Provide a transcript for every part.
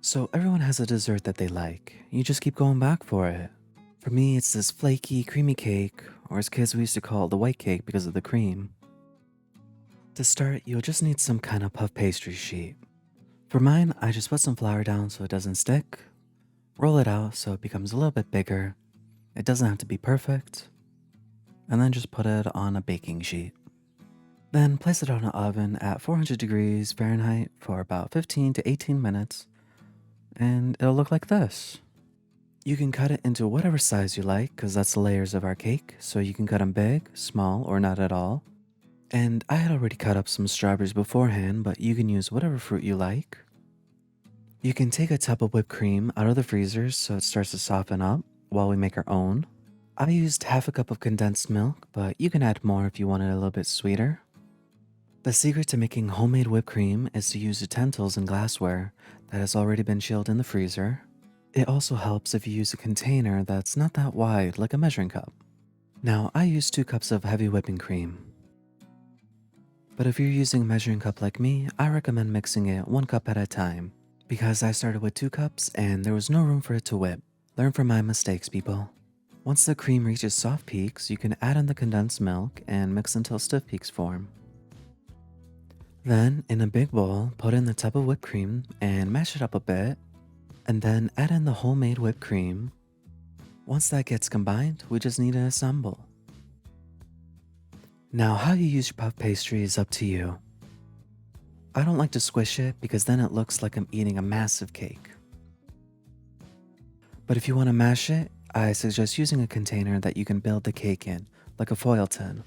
So everyone has a dessert that they like. You just keep going back for it. For me, it's this flaky, creamy cake, or as kids we used to call it the white cake because of the cream. To start, you'll just need some kind of puff pastry sheet. For mine, I just put some flour down so it doesn't stick, roll it out so it becomes a little bit bigger. It doesn't have to be perfect. And then just put it on a baking sheet. Then place it on an oven at 400 degrees Fahrenheit for about 15 to 18 minutes, and it'll look like this. You can cut it into whatever size you like, because that's the layers of our cake, so you can cut them big, small, or not at all. And I had already cut up some strawberries beforehand, but you can use whatever fruit you like. You can take a tub of whipped cream out of the freezer so it starts to soften up while we make our own. I used half a cup of condensed milk, but you can add more if you want it a little bit sweeter. The secret to making homemade whipped cream is to use utensils and glassware that has already been chilled in the freezer. It also helps if you use a container that's not that wide, like a measuring cup. Now, I use 2 cups of heavy whipping cream. But if you're using a measuring cup like me, I recommend mixing it 1 cup at a time, because I started with 2 cups and there was no room for it to whip. Learn from my mistakes, people. Once the cream reaches soft peaks, you can add in the condensed milk and mix until stiff peaks form. Then, in a big bowl, put in the tub of whipped cream and mash it up a bit, and then add in the homemade whipped cream. Once that gets combined, we just need to assemble. Now, how you use your puff pastry is up to you. I don't like to squish it because then it looks like I'm eating a massive cake. But if you want to mash it, I suggest using a container that you can build the cake in, like a foil tin.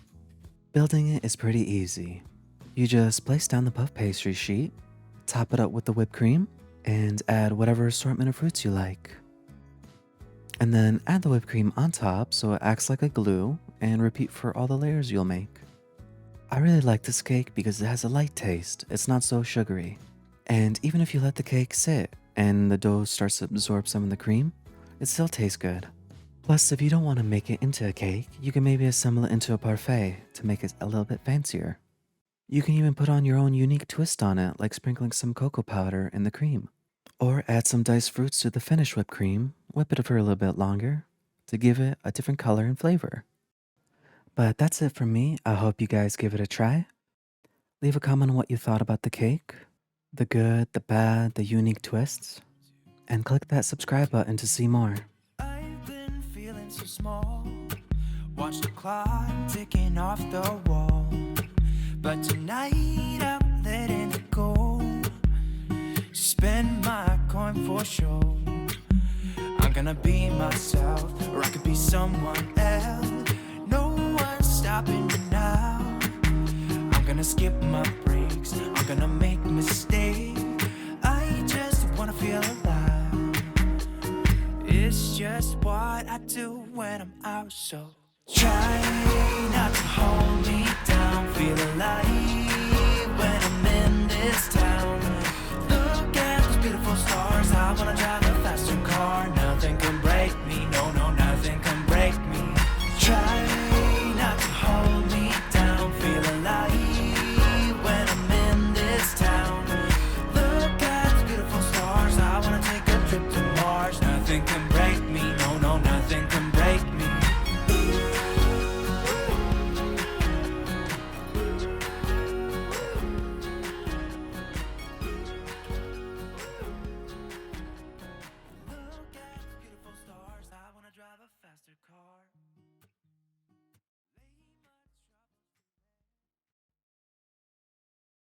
Building it is pretty easy. You just place down the puff pastry sheet, top it up with the whipped cream, and add whatever assortment of fruits you like. And then add the whipped cream on top so it acts like a glue, and repeat for all the layers you'll make. I really like this cake because it has a light taste, it's not so sugary. And even if you let the cake sit and the dough starts to absorb some of the cream, it still tastes good. Plus, if you don't want to make it into a cake, you can maybe assemble it into a parfait to make it a little bit fancier. You can even put on your own unique twist on it, like sprinkling some cocoa powder in the cream. Or add some diced fruits to the finished whipped cream, whip it for a little bit longer, to give it a different color and flavor. But that's it from me. I hope you guys give it a try. Leave a comment on what you thought about the cake, the good, the bad, the unique twists, and click that subscribe button to see more. I've been feeling so small. Watch the clock ticking off the wall. But tonight I'm letting it go. Spend my coin for sure. I'm gonna be myself, or I could be someone else. No one's stopping me now. I'm gonna skip my breaks, I'm gonna make mistakes. I just wanna feel alive. It's just what I do when I'm out, so try not to hold me down. Feel alive when I'm in this town. Look at those beautiful stars. I wanna drive a faster car. Nothing can break me, no, no, nothing can break me. Try not to hold me down. Feel alive when I'm in this town. Look at those beautiful stars. I wanna take a trip to Mars. Nothing can